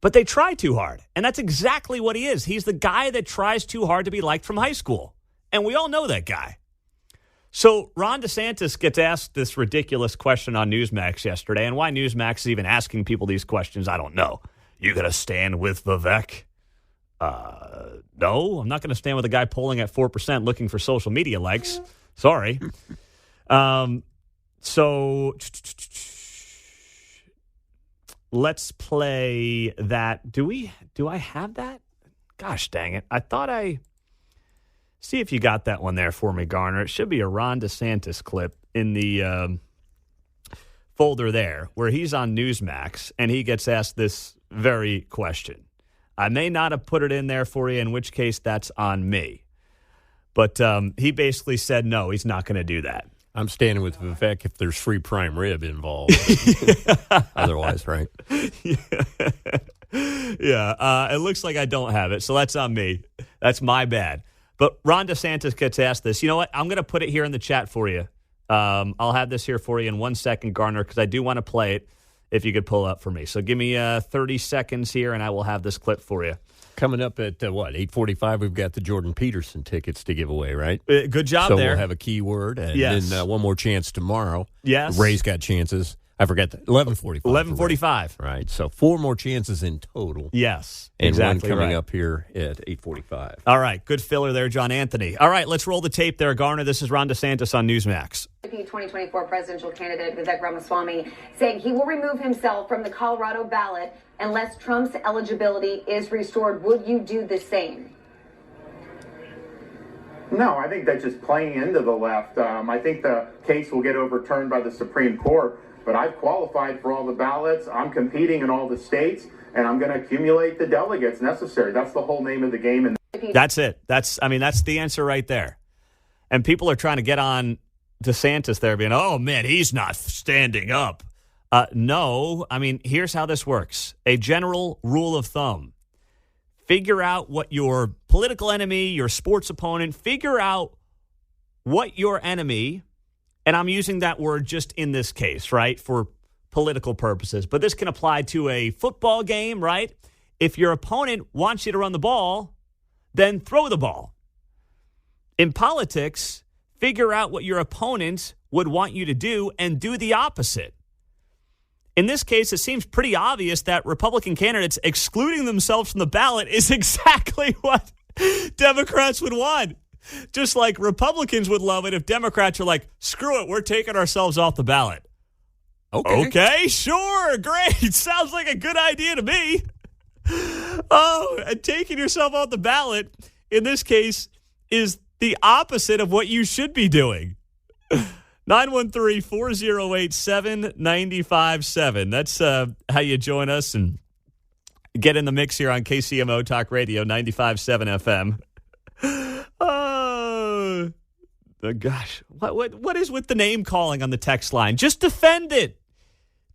But they try too hard. And that's exactly what he is. He's the guy that tries too hard to be liked from high school. And we all know that guy. So Ron DeSantis gets asked this ridiculous question on Newsmax yesterday. And why Newsmax is even asking people these questions, I don't know. You going to stand with Vivek? No, I'm not going to stand with a guy polling at 4% looking for social media likes. Sorry. So let's play that. Do I have that? Gosh dang it. I thought see if you got that one there for me, Garner. It should be a Ron DeSantis clip in the folder there where he's on Newsmax and he gets asked this very question. I may not have put it in there for you, in which case that's on me. But he basically said, no, he's not going to do that. I'm standing with Vivek if there's free prime rib involved. Otherwise, right? Yeah. It looks like I don't have it, so that's on me. That's my bad. But Ron DeSantis gets asked this. You know what? I'm going to put it here in the chat for you. I'll have this here for you in 1 second, Garner, because I do want to play it if you could pull up for me. So give me 30 seconds here, and I will have this clip for you. Coming up at, 8:45, we've got the Jordan Peterson tickets to give away, right? Good job so there. We'll have a keyword, and yes. then one more chance tomorrow. Yes. Ray's got chances. I forget that. 11:45. 11:45. Right. So 4 more chances in total. Yes. And exactly one coming right. up here at 8:45. All right. Good filler there, John Anthony. All right. Let's roll the tape there, Garner. This is Ron DeSantis on Newsmax. 2024 presidential candidate Vivek Ramaswamy saying he will remove himself from the Colorado ballot unless Trump's eligibility is restored. Would you do the same? No, I think that's just playing into the left. I think the case will get overturned by the Supreme Court, but I've qualified for all the ballots. I'm competing in all the states, and I'm going to accumulate the delegates necessary. That's the whole name of the game. That's it. That's the answer right there. And people are trying to get on DeSantis there being, oh, man, he's not standing up. No, I mean, here's how this works. A general rule of thumb. Figure out what your political enemy, your sports opponent, figure out what your enemy, and I'm using that word just in this case, right, for political purposes. But this can apply to a football game, right? If your opponent wants you to run the ball, then throw the ball. In politics, figure out what your opponent would want you to do and do the opposite. In this case, it seems pretty obvious that Republican candidates excluding themselves from the ballot is exactly what Democrats would want. Just like Republicans would love it if Democrats are like, screw it, we're taking ourselves off the ballot. Okay, sure, great. Sounds like a good idea to me. Oh, and taking yourself off the ballot, in this case, is the opposite of what you should be doing. 913-408-7957. That's how you join us and get in the mix here on KCMO Talk Radio 95.7 FM. Oh, gosh. What is with the name calling on the text line? Just defend it.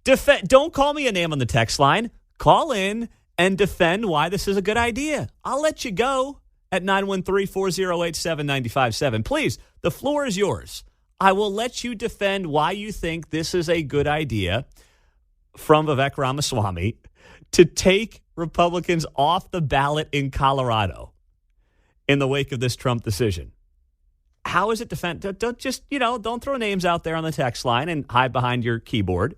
Don't call me a name on the text line. Call in and defend why this is a good idea. I'll let you go at 913-408-7957. Please, the floor is yours. I will let you defend why you think this is a good idea from Vivek Ramaswamy to take Republicans off the ballot in Colorado in the wake of this Trump decision. How is it defend? Don't just, don't throw names out there on the text line and hide behind your keyboard.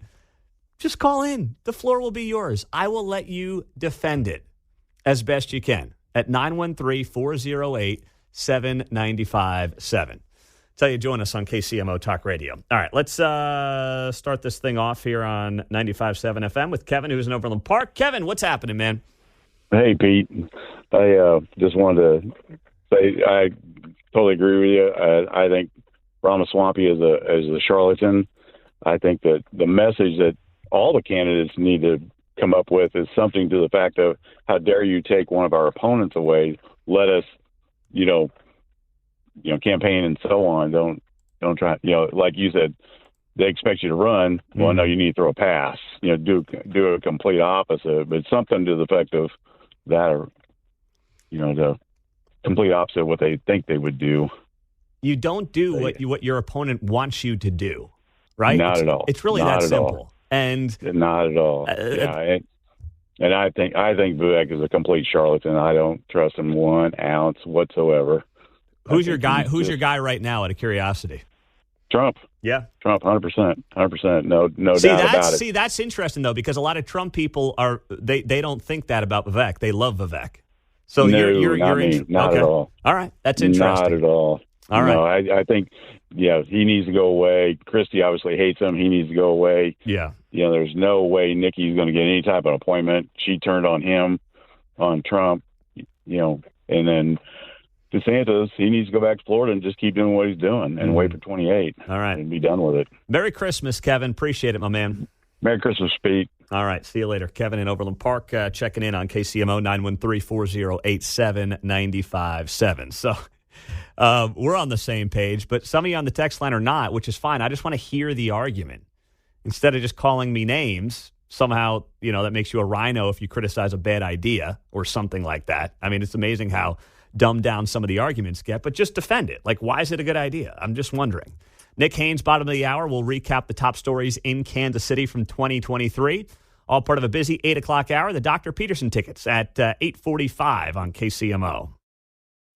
Just call in. The floor will be yours. I will let you defend it as best you can at 913-408-7957. Tell you join us on KCMO Talk Radio. All right, let's start this thing off here on 95.7 FM with Kevin, who's in Overland Park. Kevin, what's happening, man? Hey, Pete. I just wanted to say I totally agree with you. I think Ramaswamy is a charlatan. I think that the message that all the candidates need to come up with is something to the fact of, how dare you take one of our opponents away? Let us, campaign and so on. Don't try. Like you said, they expect you to run. Well, no, you need to throw a pass. Do a complete opposite. But something to the effect of that, or the complete opposite of what they think they would do. You don't do what your opponent wants you to do, right? Not at all. It's really not that at simple. All. And not at all. And I think Vivek is a complete charlatan. I don't trust him 1 ounce whatsoever. Who's your guy? Who's your guy right now? Out of curiosity. Trump. Yeah. Trump, 100%. 100%. No doubt about it. See, that's interesting though, because a lot of Trump people they don't think that about Vivek. They love Vivek. So you're not at all. All right, that's interesting. Not at all. All right. No, I think, he needs to go away. Christie obviously hates him. He needs to go away. Yeah. There's no way Nikki's going to get any type of appointment. She turned on him, on Trump, and then DeSantis, he needs to go back to Florida and just keep doing what he's doing and wait for 28. All right. And be done with it. Merry Christmas, Kevin. Appreciate it, my man. Merry Christmas, Pete. All right. See you later. Kevin in Overland Park checking in on KCMO 913-4087-95.7. So we're on the same page, but some of you on the text line are not, which is fine. I just want to hear the argument. Instead of just calling me names, somehow, that makes you a rhino if you criticize a bad idea or something like that. I mean, it's amazing how dumbed down some of the arguments get, but just defend it. Like, why is it a good idea? I'm just wondering. Nick Haynes, bottom of the hour, will recap the top stories in Kansas City from 2023. All part of a busy 8 o'clock hour. The Dr. Peterson tickets at 8:45 on KCMO.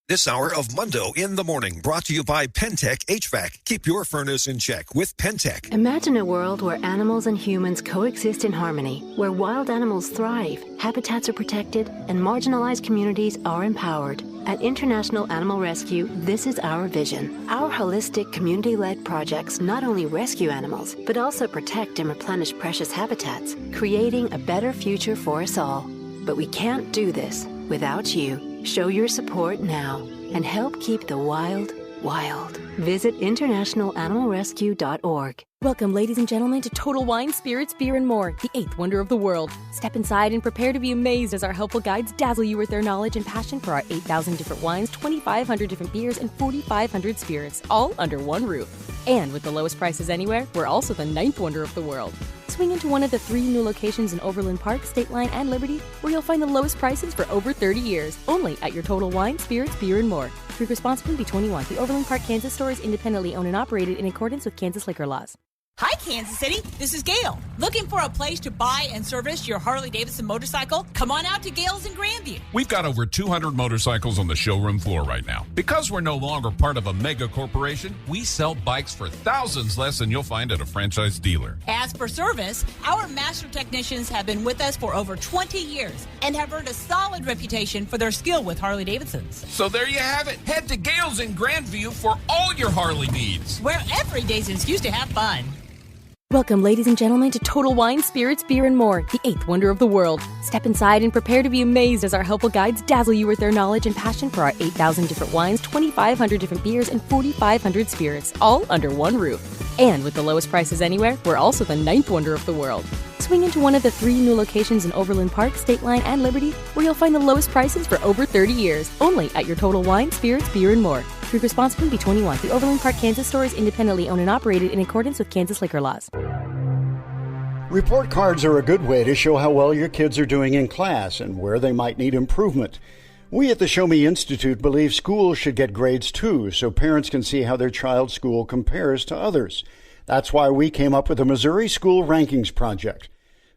This hour of Mundo in the Morning, brought to you by Pentec HVAC. Keep your furnace in check with Pentec. Imagine a world where animals and humans coexist in harmony, where wild animals thrive, habitats are protected, and marginalized communities are empowered. At International Animal Rescue, this is our vision. Our holistic, community-led projects not only rescue animals, but also protect and replenish precious habitats, creating a better future for us all. But we can't do this without you. Show your support now and help keep the wild, wild. Visit internationalanimalrescue.org. Welcome, ladies and gentlemen, to Total Wine, Spirits, Beer, and More, the 8th wonder of the world. Step inside and prepare to be amazed as our helpful guides dazzle you with their knowledge and passion for our 8,000 different wines, 2,500 different beers, and 4,500 spirits, all under one roof. And with the lowest prices anywhere, we're also the 9th wonder of the world. Swing into one of the 3 new locations in Overland Park, State Line, and Liberty, where you'll find the lowest prices for over 30 years, only at your Total Wine, Spirits, Beer, and More. Drink responsibly, be 21. The Overland Park, Kansas store is independently owned and operated in accordance with Kansas liquor laws. Hi, Kansas City. This is Gail. Looking for a place to buy and service your Harley-Davidson motorcycle? Come on out to Gail's in Grandview. We've got over 200 motorcycles on the showroom floor right now. Because we're no longer part of a mega corporation, we sell bikes for thousands less than you'll find at a franchise dealer. As for service, our master technicians have been with us for over 20 years and have earned a solid reputation for their skill with Harley-Davidsons. So there you have it. Head to Gail's in Grandview for all your Harley needs. Where every day's an excuse to have fun. Welcome, ladies and gentlemen, to Total Wine, Spirits, Beer, and More, the 8th wonder of the world. Step inside and prepare to be amazed as our helpful guides dazzle you with their knowledge and passion for our 8,000 different wines, 2,500 different beers, and 4,500 spirits, all under one roof. And with the lowest prices anywhere, we're also the 9th wonder of the world. Swing into one of the 3 new locations in Overland Park, State Line, and Liberty, where you'll find the lowest prices for over 30 years, only at your Total Wine, Spirits, Beer, and More. Drink responsibly, be 21. The Overland Park, Kansas store is independently owned and operated in accordance with Kansas liquor laws. Report cards are a good way to show how well your kids are doing in class and where they might need improvement. We at the Show Me Institute believe schools should get grades too, so parents can see how their child's school compares to others. That's why we came up with the Missouri School Rankings Project.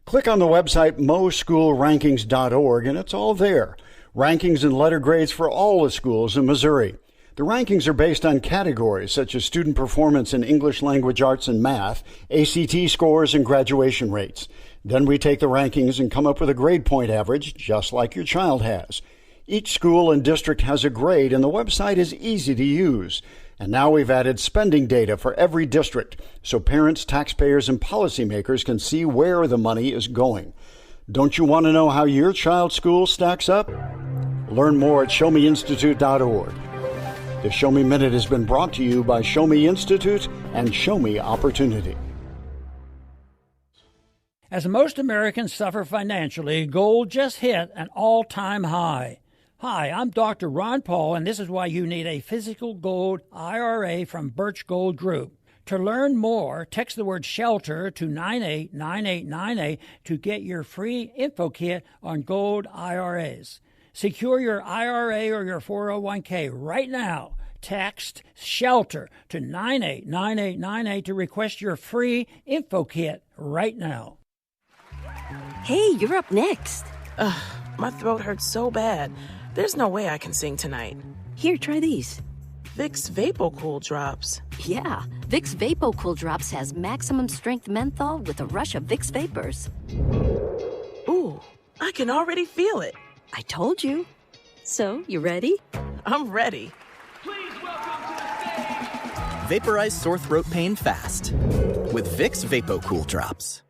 Click on the website moschoolrankings.org and it's all there. Rankings and letter grades for all the schools in Missouri. The rankings are based on categories such as student performance in English language arts and math, ACT scores, and graduation rates. Then we take the rankings and come up with a grade point average, just like your child has. Each school and district has a grade, and the website is easy to use. And now we've added spending data for every district so parents, taxpayers, and policymakers can see where the money is going. Don't you want to know how your child's school stacks up? Learn more at showmeinstitute.org. The Show Me Minute has been brought to you by Show Me Institute and Show Me Opportunity. As most Americans suffer financially, gold just hit an all-time high. Hi, I'm Dr. Ron Paul, and this is why you need a physical gold IRA from Birch Gold Group. To learn more, text the word SHELTER to 989898 to get your free info kit on gold IRAs. Secure your IRA or your 401k right now. Text SHELTER to 989898 to request your free info kit right now. Hey, you're up next. My throat hurts so bad. There's no way I can sing tonight. Here, try these. Vicks VapoCool Drops. Yeah, Vicks VapoCool Drops has maximum strength menthol with a rush of Vicks Vapors. Ooh, I can already feel it. I told you. So, you ready? I'm ready. Vaporize sore throat pain fast with Vicks VapoCool Drops.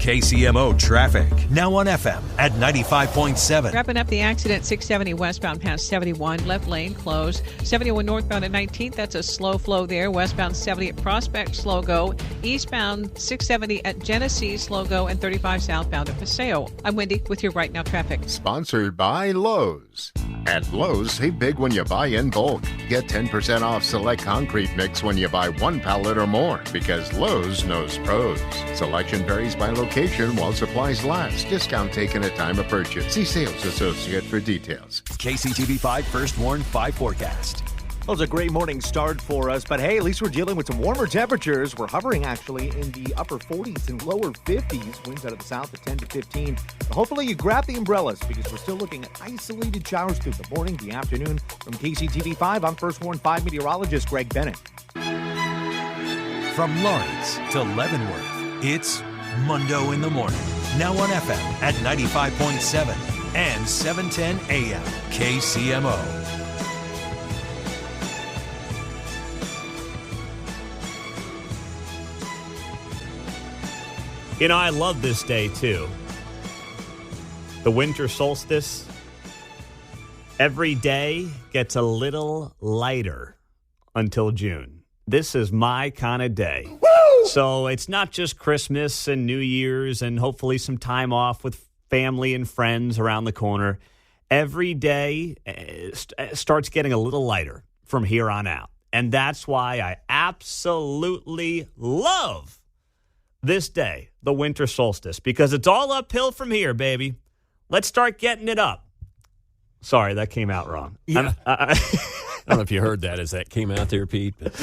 KCMO traffic, now on FM at 95.7. Wrapping up the accident, 670 westbound past 71, left lane closed. 71 northbound at 19th, that's a slow flow there. Westbound 70 at Prospect, slow go. Eastbound 670 at Genesee, slow go. And 35 southbound at Paseo. I'm Wendy with your Right Now traffic. Sponsored by Lowe's. At Lowe's, save big when you buy in bulk. Get 10% off select concrete mix when you buy one pallet or more, because Lowe's knows pros. Selection varies by location while supplies last. Discount taken at time of purchase. See sales associate for details. KCTV 5 First Warn 5 forecast. Well, it's a great morning start for us, but hey, at least we're dealing with some warmer temperatures. We're hovering actually in the upper 40s and lower 50s. Winds out of the south at 10 to 15. But hopefully you grab the umbrellas because we're still looking at isolated showers through the morning, the afternoon. From KCTV 5, I'm First Warn 5 meteorologist Greg Bennett. From Lawrence to Leavenworth, it's Mundo in the Morning. Now on FM at 95.7 and 710 AM. KCMO. You know, I love this day, too. The winter solstice. Every day gets a little lighter until June. This is my kind of day. Woo! So it's not just Christmas and New Year's and hopefully some time off with family and friends around the corner. Every day starts getting a little lighter from here on out. And that's why I absolutely love this day, the winter solstice, because it's all uphill from here, baby. Let's start getting it up. Sorry, that came out wrong. Yeah. I don't know if you heard that as that came out there, Pete. But,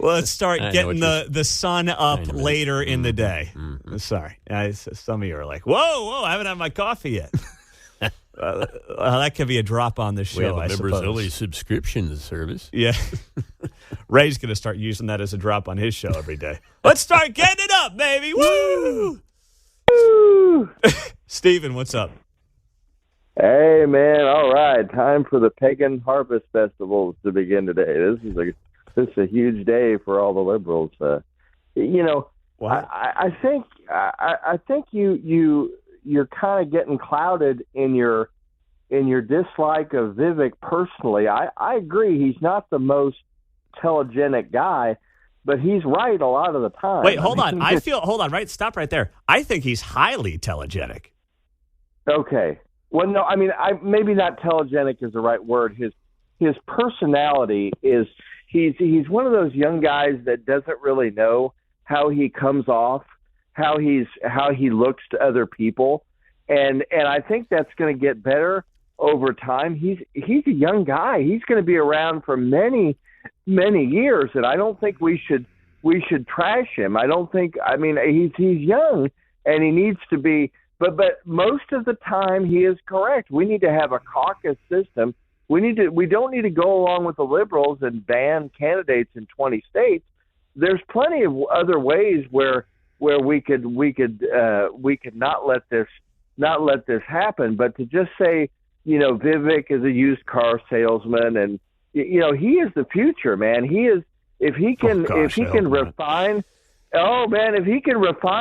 well, let's start getting the sun up later in the day. Mm-hmm. Sorry. Some of you are like, whoa, I haven't had my coffee yet. That could be a drop on the show, we have a members-only subscription service. Yeah. Ray's going to start using that as a drop on his show every day. Let's start getting it up, baby. Woo! Woo! Steven, what's up? Hey, man. All right. Time for the Pagan Harvest Festivals to begin today. This is a huge day for all the liberals. I think you're kind of getting clouded in your dislike of Vivek personally. I agree he's not the most telegenic guy, but he's right a lot of the time. Wait, hold on. Stop right there. I think he's highly telegenic. Okay. Well, no, I mean, maybe not telegenic is the right word. His personality is he's one of those young guys that doesn't really know how he comes off, how he looks to other people, and I think that's going to get better over time. He's a young guy. He's going to be around for many years, and I don't think we should trash him. He's young and he needs to be, but most of the time he is correct. We need to have a caucus system. We don't need to go along with the liberals and ban candidates in 20 states. There's plenty of other ways where we could not let this happen. But to just say, Vivek is a used car salesman he is the future, man. He is. If he can refine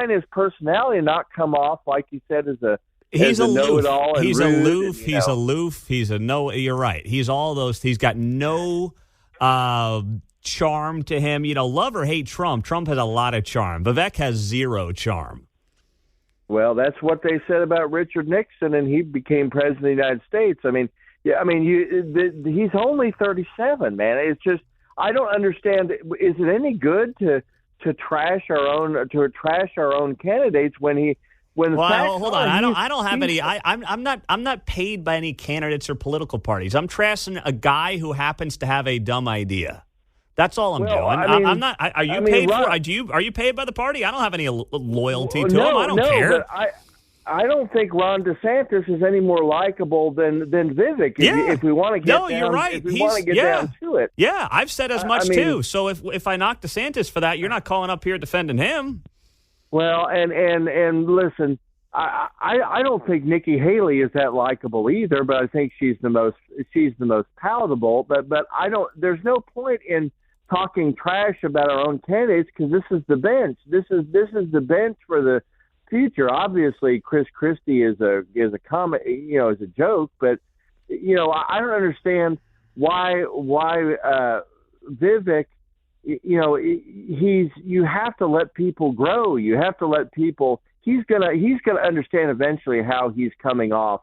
his personality and not come off like you said as a know-it-all. He's rude aloof. He's aloof. He's a no. You're right. He's all those. He's got no charm to him. Love or hate Trump. Trump has a lot of charm. Vivek has zero charm. Well, that's what they said about Richard Nixon, and he became president of the United States. He's only 37, man. It's just I don't understand. Is it any good to trash our own candidates when hold on. I don't have any. I'm not paid by any candidates or political parties. I'm trashing a guy who happens to have a dumb idea. That's all I'm doing. I'm not. Are you paid for? Are you paid by the party? I don't have any loyalty to him. I don't care. But I don't think Ron DeSantis is any more likable than Vivek. If we want to get you're right. If we want to get down to it. Yeah, I've said as much too. So if I knock DeSantis for that, you're not calling up here defending him. Well, and listen, I don't think Nikki Haley is that likable either, but I think she's the most palatable. But I don't. There's no point in talking trash about our own candidates because this is the bench. This is the bench for the future. Obviously, Chris Christie is a comment, is a joke, but I don't understand why Vivek. You have to let people grow. You have to let people. He's gonna understand eventually how he's coming off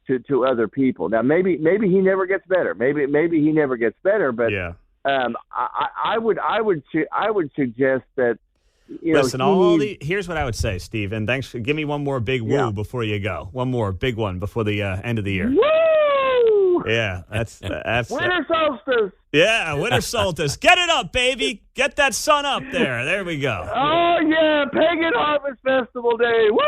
to other people. Now maybe he never gets better. Maybe he never gets better. But yeah. I would suggest that. Listen, here's what I would say, Steve, and thanks. Give me one more big woo before you go. One more big one before the end of the year. Woo! Yeah, that's winter solstice. Yeah, winter solstice. Get it up, baby. Get that sun up there. There we go. Oh yeah, Pagan Harvest Festival Day. Woo!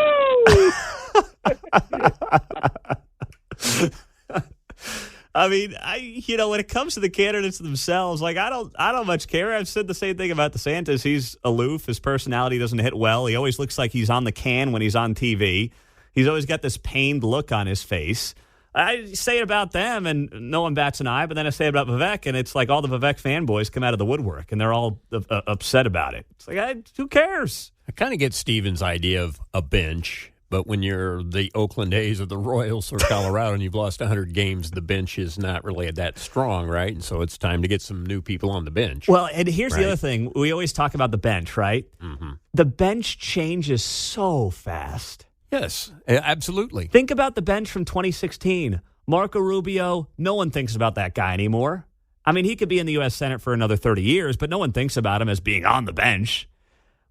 When it comes to the candidates themselves, I don't much care. I've said the same thing about DeSantis. He's aloof. His personality doesn't hit well. He always looks like he's on the can when he's on TV. He's always got this pained look on his face. I say it about them, and no one bats an eye, but then I say it about Vivek, and it's like all the Vivek fanboys come out of the woodwork, and they're all upset about it. It's like, who cares? I kind of get Steven's idea of a bench. But when you're the Oakland A's or the Royals or Colorado and you've lost 100 games, the bench is not really that strong, right? And so it's time to get some new people on the bench. Well, and here's the other thing. We always talk about the bench, right? Mm-hmm. The bench changes so fast. Yes, absolutely. Think about the bench from 2016. Marco Rubio, no one thinks about that guy anymore. He could be in the U.S. Senate for another 30 years, but no one thinks about him as being on the bench.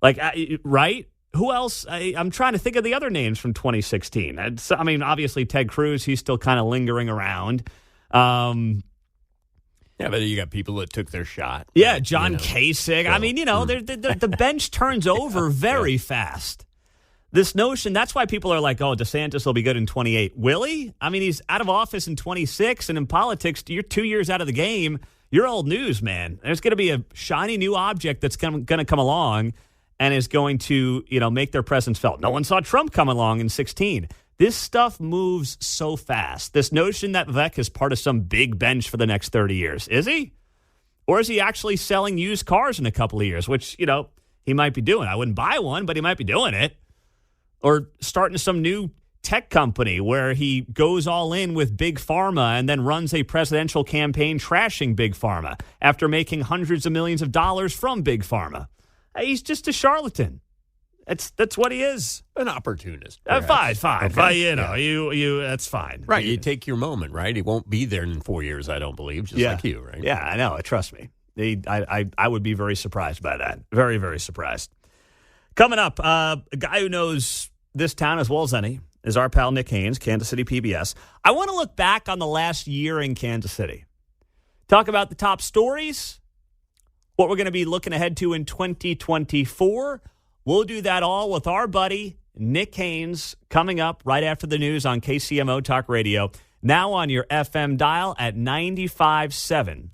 Right? Who else? I'm trying to think of the other names from 2016. Obviously Ted Cruz, he's still kind of lingering around. Yeah, but you got people that took their shot. Yeah, John Kasich. The bench turns over very fast. This notion, that's why people are like, oh, DeSantis will be good in 28. Will he? He's out of office in 26, and in politics, you're 2 years out of the game. You're old news, man. There's going to be a shiny new object that's going to come along and is going to, make their presence felt. No one saw Trump come along in 16. This stuff moves so fast. This notion that Vivek is part of some big bench for the next 30 years. Is he? Or is he actually selling used cars in a couple of years, which, he might be doing. I wouldn't buy one, but he might be doing it. Or starting some new tech company where he goes all in with Big Pharma and then runs a presidential campaign trashing Big Pharma after making hundreds of millions of dollars from Big Pharma. He's just a charlatan. That's what he is. An opportunist. Fine. Okay. You that's fine. Right. You take your moment, right? He won't be there in 4 years, I don't believe, just like you, right? Yeah, I know. Trust me. I would be very surprised by that. Very, very surprised. Coming up, a guy who knows this town as well as any is our pal Nick Haynes, Kansas City PBS. I want to look back on the last year in Kansas City. Talk about the top stories, what we're going to be looking ahead to in 2024. We'll do that all with our buddy Nick Haynes coming up right after the news on KCMO Talk Radio. Now on your FM dial at 95.7